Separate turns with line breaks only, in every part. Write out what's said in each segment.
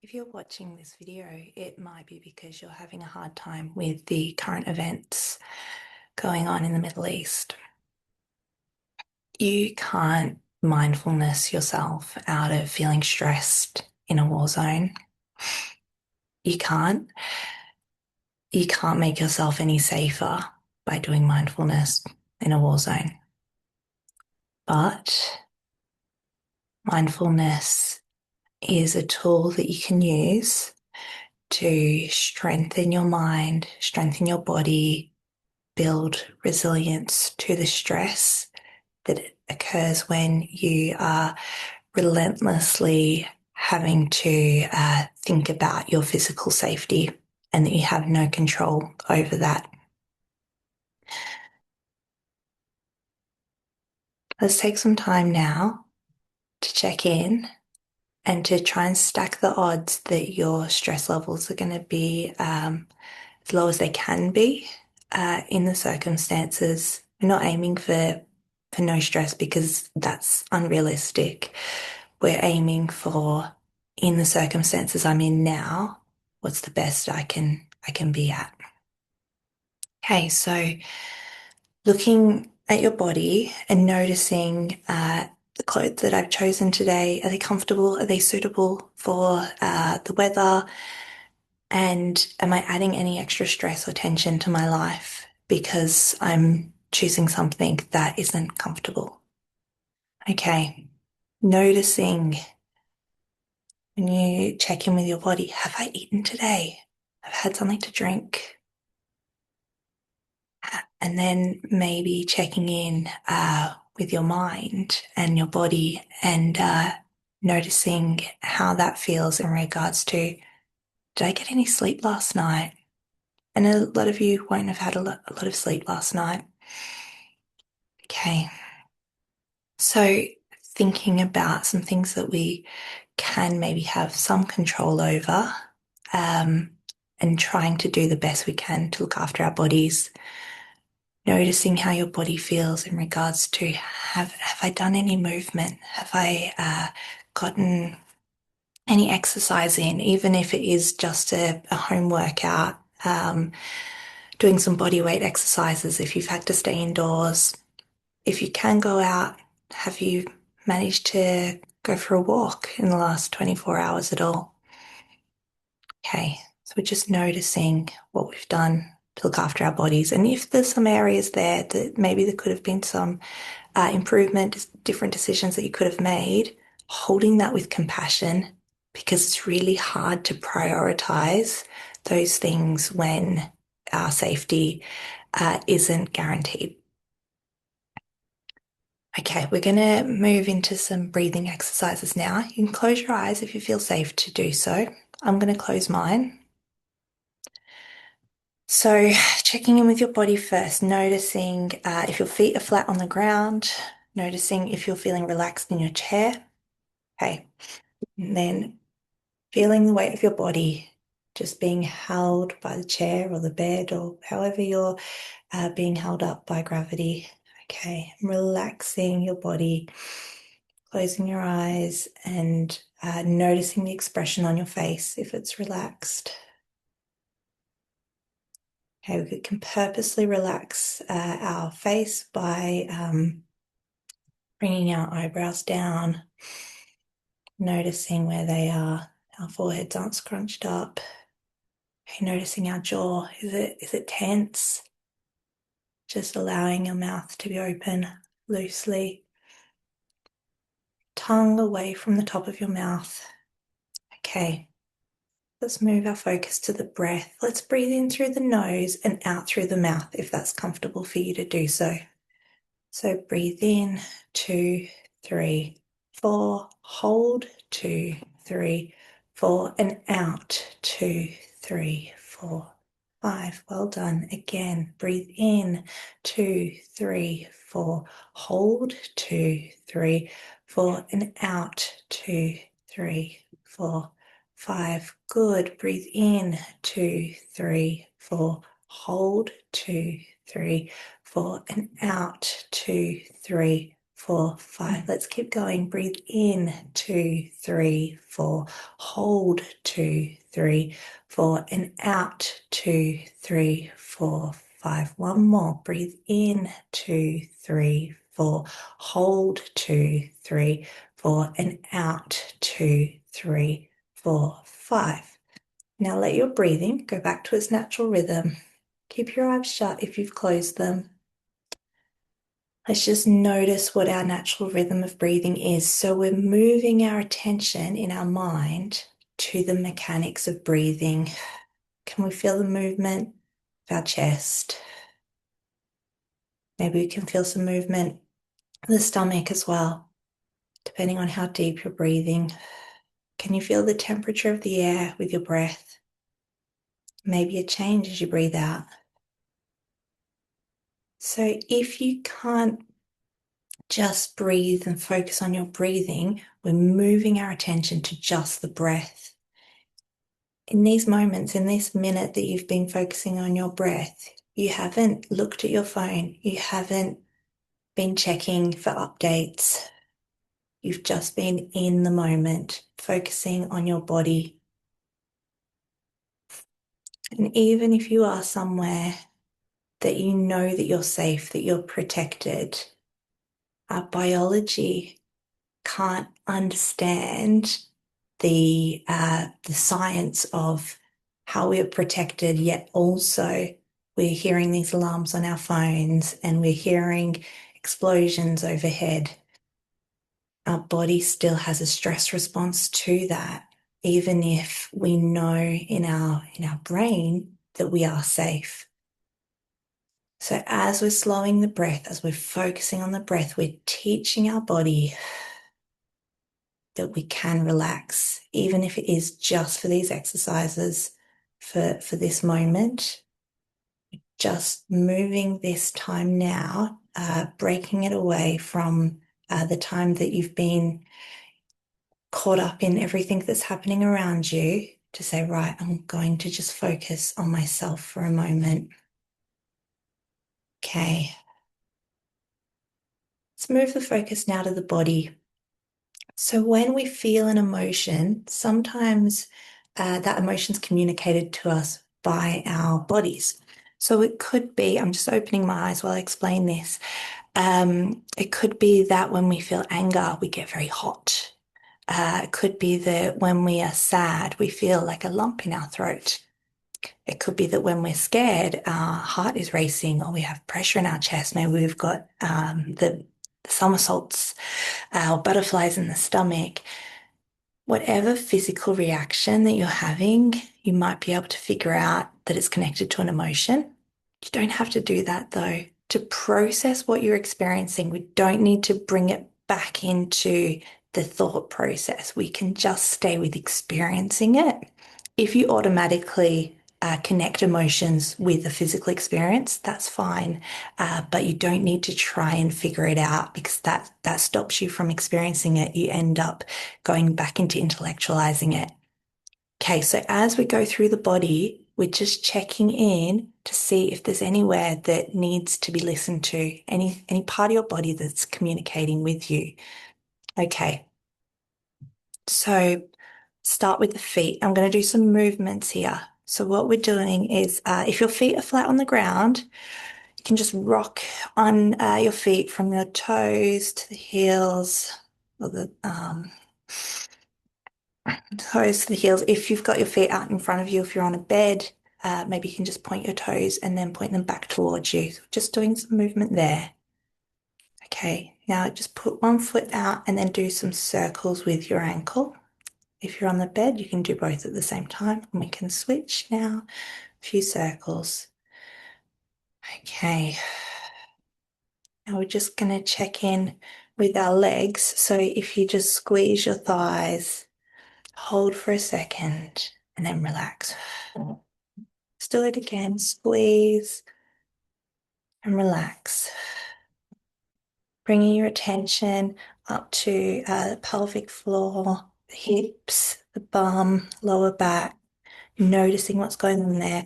If you're watching this video, it might be because you're having a hard time with the current events going on in the Middle East. You can't mindfulness yourself out of feeling stressed in a war zone. You can't. You can't make yourself any safer by doing mindfulness in a war zone. But mindfulness is a tool that you can use to strengthen your mind, strengthen your body, build resilience to the stress that occurs when you are relentlessly having to think about your physical safety and that you have no control over that. Let's take some time now to check in and to try and stack the odds that your stress levels are going to be as low as they can be in the circumstances. We're not aiming for no stress because that's unrealistic. We're aiming for, in the circumstances I'm in now, what's the best I can be at. Okay, so looking at your body and noticing the clothes that I've chosen today, are they comfortable? Are they suitable for the weather? And am I adding any extra stress or tension to my life because I'm choosing something that isn't comfortable? Okay, noticing when you check in with your body, have I eaten today? Have I had something to drink? And then maybe checking in with your mind and your body and noticing how that feels in regards to, did I get any sleep last night? And a lot of you won't have had a lot of sleep last night. Okay. So thinking about some things that we can maybe have some control over, and trying to do the best we can to look after our bodies. Noticing how your body feels in regards to have I done any movement? Have I gotten any exercise in, even if it is just a home workout, doing some body weight exercises if you've had to stay indoors. If you can go out, have you managed to go for a walk in the last 24 hours at all? Okay, so we're just noticing what we've done to look after our bodies. And if there's some areas there that maybe there could have been some improvement, different decisions that you could have made, holding that with compassion, because it's really hard to prioritize those things when our safety isn't guaranteed. Okay, we're going to move into some breathing exercises now. You can close your eyes if you feel safe to do so. I'm going to close mine. So checking in with your body first, noticing if your feet are flat on the ground, noticing if you're feeling relaxed in your chair. Okay, and then feeling the weight of your body just being held by the chair or the bed or however you're being held up by gravity. Okay, relaxing your body, closing your eyes and noticing the expression on your face if it's relaxed. Okay, we can purposely relax our face by bringing our eyebrows down, noticing where they are. Our foreheads aren't scrunched up. Okay, noticing our jaw. Is it tense? Just allowing your mouth to be open loosely. Tongue away from the top of your mouth. Okay. Let's move our focus to the breath. Let's breathe in through the nose and out through the mouth if that's comfortable for you to do so. So breathe in, 2, 3, 4. Hold, 2, 3, 4. And out, 2, 3, 4, 5. Well done. Again, breathe in, 2, 3, 4. Hold, 2, 3, 4. And out, 2, 3, 4, 5. Good. Breathe in, 2, 3, 4. Hold, 2, 3, 4. And out, 2, 3, 4, 5. Let's keep going. Breathe in, 2, 3, 4. Hold, 2, 3, 4. And out, 2, 3, 4, 5. One more. Breathe in, 2, 3, 4. Hold, 2, 3, 4. And out, 2, 3, 4, 5. Now let your breathing go back to its natural rhythm. Keep your eyes shut if you've closed them. Let's just notice what our natural rhythm of breathing is. So we're moving our attention in our mind to the mechanics of breathing. Can we feel the movement of our chest? Maybe we can feel some movement in the stomach as well, depending on how deep you're breathing. Can you feel the temperature of the air with your breath? Maybe a change as you breathe out. So if you can't just breathe and focus on your breathing, we're moving our attention to just the breath. In these moments, in this minute that you've been focusing on your breath, you haven't looked at your phone, you haven't been checking for updates. You've just been in the moment, focusing on your body. And even if you are somewhere that you know that you're safe, that you're protected, our biology can't understand the science of how we are protected, yet also we're hearing these alarms on our phones and we're hearing explosions overhead. Our body still has a stress response to that, even if we know in our brain that we are safe. So as we're slowing the breath, as we're focusing on the breath, we're teaching our body that we can relax, even if it is just for these exercises, for this moment. Just moving this time now, breaking it away from the time that you've been caught up in everything that's happening around you, to say, right, I'm going to just focus on myself for a moment. Okay. Let's move the focus now to the body. So when we feel an emotion, sometimes that emotion's communicated to us by our bodies. So it could be, I'm just opening my eyes while I explain this. It could be that when we feel anger, we get very hot. It could be that when we are sad, we feel like a lump in our throat. It could be that when we're scared, our heart is racing or we have pressure in our chest. Maybe we've got the somersaults, butterflies in the stomach. Whatever physical reaction that you're having, you might be able to figure out that it's connected to an emotion. You don't have to do that though. To process what you're experiencing, we don't need to bring it back into the thought process. We can just stay with experiencing it. If you automatically connect emotions with a physical experience, that's fine. But you don't need to try and figure it out, because that stops you from experiencing it. You end up going back into intellectualizing it. Okay, so as we go through the body, we're just checking in to see if there's anywhere that needs to be listened to, any part of your body that's communicating with you. Okay, so start with the feet. I'm going to do some movements here. So what we're doing is, if your feet are flat on the ground, you can just rock on your feet from your toes to the heels, or the toes to the heels. If you've got your feet out in front of you, if you're on a bed, maybe you can just point your toes and then point them back towards you. So just doing some movement there. Okay, now just put one foot out and then do some circles with your ankle. If you're on the bed, you can do both at the same time. And we can switch now. A few circles. Okay. Now we're just going to check in with our legs. So if you just squeeze your thighs, hold for a second, and then relax. Let's do it again. Squeeze and relax. Bringing your attention up to the pelvic floor, the hips, the bum, lower back, noticing what's going on there.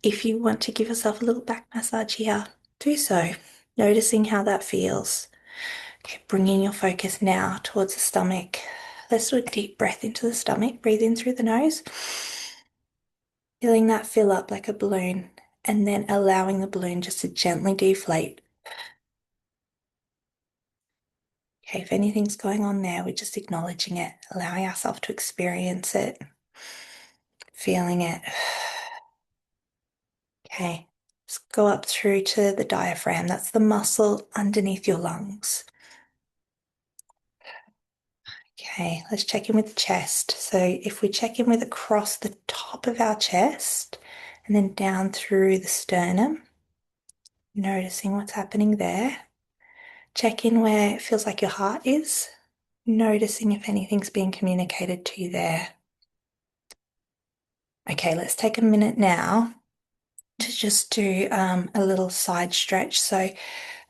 If you want to give yourself a little back massage here, do so. Noticing how that feels. Okay, bringing your focus now towards the stomach. Let's do a deep breath into the stomach. Breathe in through the nose, feeling that fill up like a balloon, and then allowing the balloon just to gently deflate. Okay, if anything's going on there, we're just acknowledging it, allowing ourselves to experience it, feeling it. Okay, let's go up through to the diaphragm. That's the muscle underneath your lungs. Okay, let's check in with the chest. So if we check in with across the top of our chest and then down through the sternum, noticing what's happening there. Check in where it feels like your heart is, noticing if anything's being communicated to you there. Okay, let's take a minute now to just do a little side stretch. So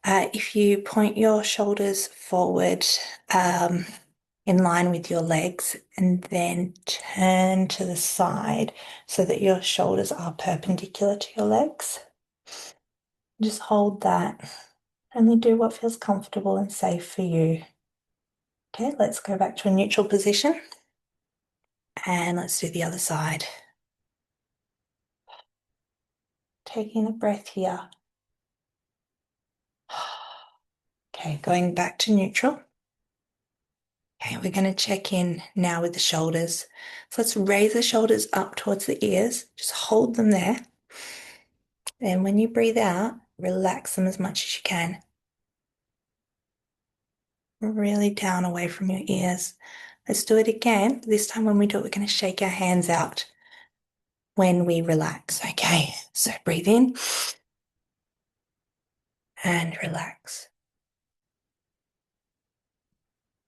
if you point your shoulders forward in line with your legs and then turn to the side so that your shoulders are perpendicular to your legs, just hold that. Only do what feels comfortable and safe for you. Okay, let's go back to a neutral position and let's do the other side. Taking a breath here. Okay, going back to neutral. Okay, we're going to check in now with the shoulders. So let's raise the shoulders up towards the ears. Just hold them there. And when you breathe out, relax them as much as you can. Really down away from your ears. Let's do it again. This time when we do it, we're going to shake our hands out when we relax. Okay, so breathe in and relax.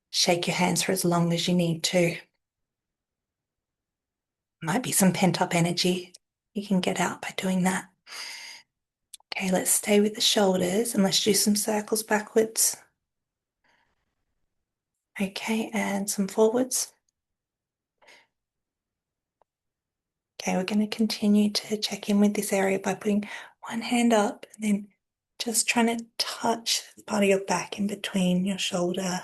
Shake your hands for as long as you need to. Might be some pent-up energy you can get out by doing that. Okay, let's stay with the shoulders and let's do some circles backwards. Okay, and some forwards. Okay, we're going to continue to check in with this area by putting one hand up and then just trying to touch the part of your back in between your shoulder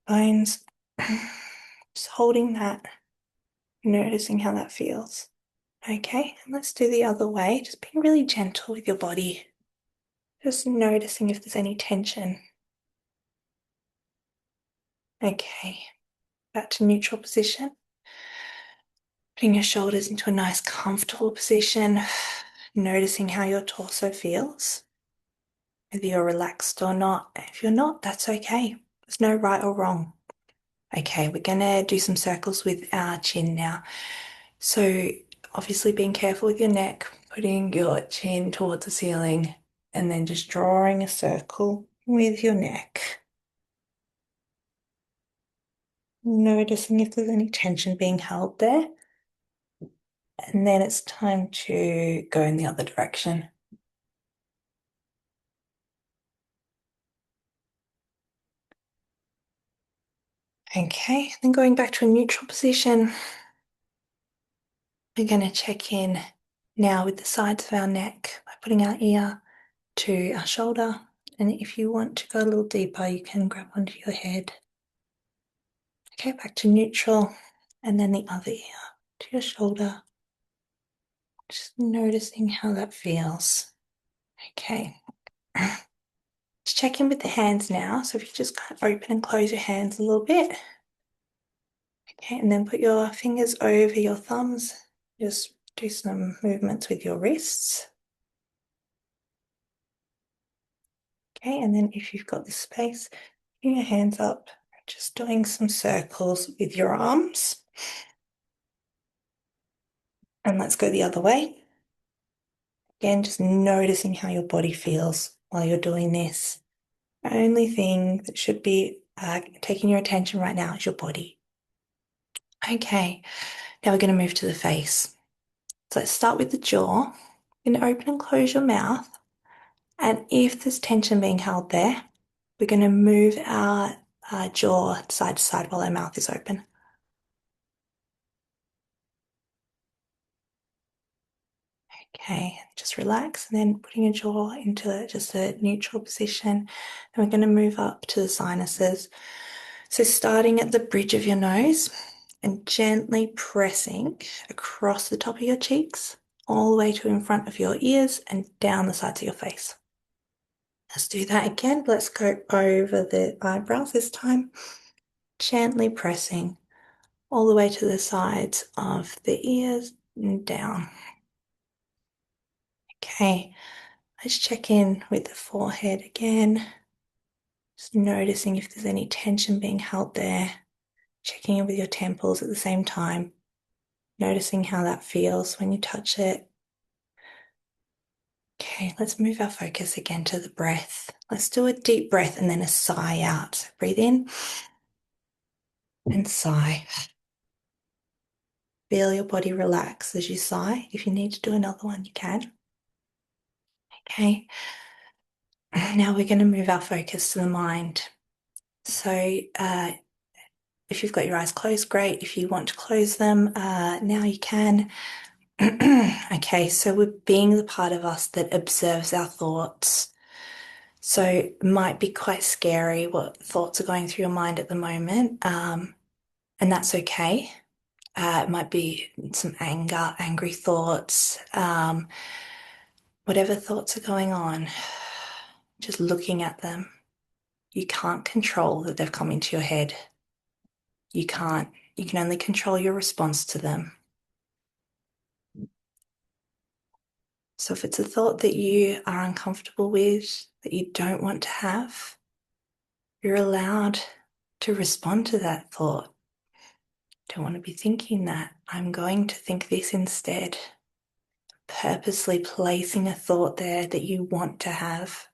bones. Just holding that, noticing how that feels. Okay, and let's do the other way. Just being really gentle with your body. Just noticing if there's any tension. Okay, back to neutral position. Putting your shoulders into a nice comfortable position. Noticing how your torso feels. Whether you're relaxed or not. If you're not, that's okay. There's no right or wrong. Okay, we're going to do some circles with our chin now. So obviously being careful with your neck, putting your chin towards the ceiling and then just drawing a circle with your neck. Noticing if there's any tension being held there. And then it's time to go in the other direction. Okay, then going back to a neutral position, we're going to check in now with the sides of our neck by putting our ear to our shoulder. And if you want to go a little deeper, you can grab onto your head. Okay, back to neutral. And then the other ear to your shoulder. Just noticing how that feels. Okay. Let's check in with the hands now. So if you just kind of open and close your hands a little bit. Okay, and then put your fingers over your thumbs. Just do some movements with your wrists. Okay, and then if you've got the space, put your hands up, just doing some circles with your arms. And let's go the other way. Again, just noticing how your body feels while you're doing this. The only thing that should be taking your attention right now is your body. Okay, now we're going to move to the face. So let's start with the jaw. You're going to open and close your mouth. And if there's tension being held there, we're going to move our jaw side to side while our mouth is open. Okay, just relax and then putting your jaw into just a neutral position. And we're going to move up to the sinuses. So starting at the bridge of your nose and gently pressing across the top of your cheeks, all the way to in front of your ears and down the sides of your face. Let's do that again. Let's go over the eyebrows this time. Gently pressing all the way to the sides of the ears and down. Okay, let's check in with the forehead again. Just noticing if there's any tension being held there. Checking in with your temples at the same time. Noticing how that feels when you touch it. Okay, let's move our focus again to the breath. Let's do a deep breath and then a sigh out. So breathe in and sigh. Feel your body relax as you sigh. If you need to do another one, you can. Okay, now we're going to move our focus to the mind. So, if you've got your eyes closed, great. If you want to close them, now you can. Okay, so we're being the part of us that observes our thoughts. So it might be quite scary what thoughts are going through your mind at the moment, and that's okay. It might be some anger, angry thoughts, whatever thoughts are going on, just looking at them. You can't control that they've come into your head. You can't. You can only control your response to them. So if it's a thought that you are uncomfortable with, that you don't want to have, you're allowed to respond to that thought. Don't want to be thinking that. I'm going to think this instead. Purposely placing a thought there that you want to have.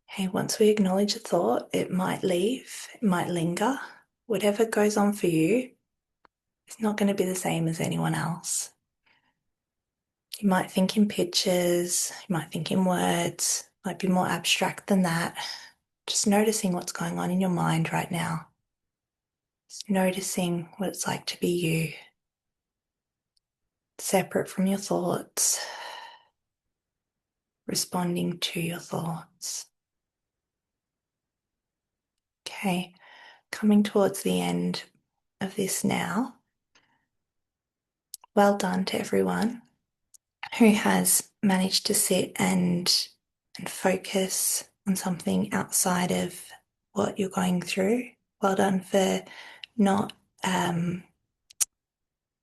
Hey, once we acknowledge a thought, it might leave, it might linger. Whatever goes on for you, it's not going to be the same as anyone else. You might think in pictures, you might think in words, might be more abstract than that. Just noticing what's going on in your mind right now. Just noticing what it's like to be you, separate from your thoughts, responding to your thoughts. Okay, coming towards the end of this now. Well done to everyone who has managed to sit and focus on something outside of what you're going through. Well done for not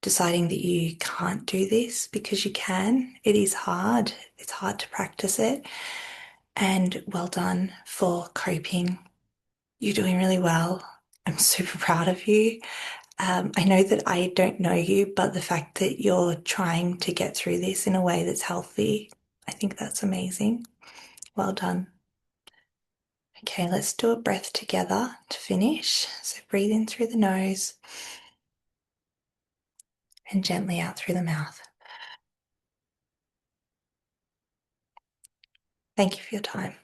deciding that you can't do this, because you can. It is hard. It's hard to practice it. And well done for coping. You're doing really well. I'm super proud of you. I know that I don't know you, but the fact that you're trying to get through this in a way that's healthy, I think that's amazing. Well done. Okay, let's do a breath together to finish. So breathe in through the nose and gently out through the mouth. Thank you for your time.